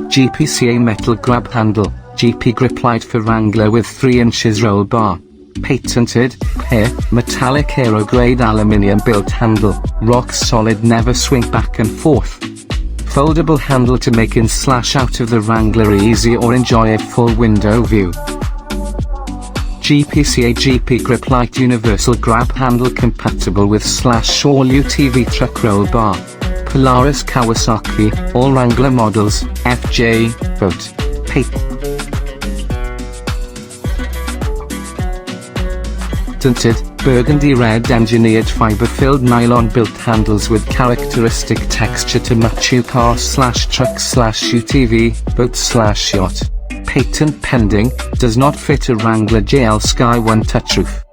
GPCA metal grab handle, GP grip light for Wrangler with 3 inches roll bar. Patented, PIR, metallic aero grade aluminium built handle, rock solid, never swing back and forth. Foldable handle to make in / out of the Wrangler easy or enjoy a full window view. GPCA GP grip light universal grab handle compatible with / all UTV truck roll bar. Polaris Kawasaki, all Wrangler models, FJ, vote. Patented, burgundy red engineered fiber-filled nylon built handles with characteristic texture to match your car / truck / UTV, boat / yacht. Patent pending, does not fit a Wrangler JL Sky One touch roof.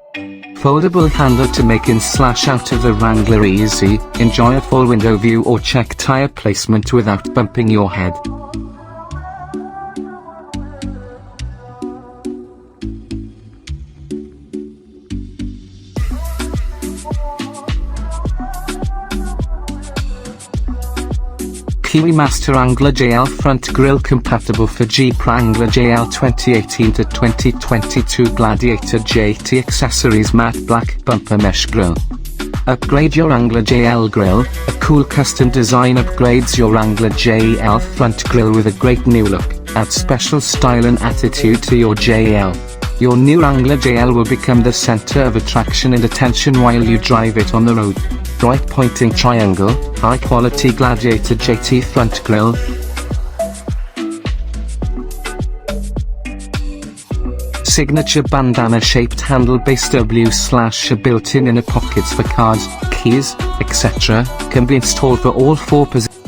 Foldable handle to make in / out of the Wrangler easy, enjoy a full window view or check tire placement without bumping your head. Kiwi Master Wrangler JL front grille compatible for Jeep Wrangler JL 2018 to 2022 Gladiator JT accessories matte black bumper mesh grille. Upgrade your Wrangler JL grille, a cool custom design upgrades your Wrangler JL front grille with a great new look, adds special style and attitude to your JL. Your new Wrangler JL will become the center of attraction and attention while you drive it on the road. Bright pointing triangle, high quality Gladiator JT front grille. Signature bandana shaped handle base W / built-in inner pockets for cards, keys, etc. can be installed for all 4 positions.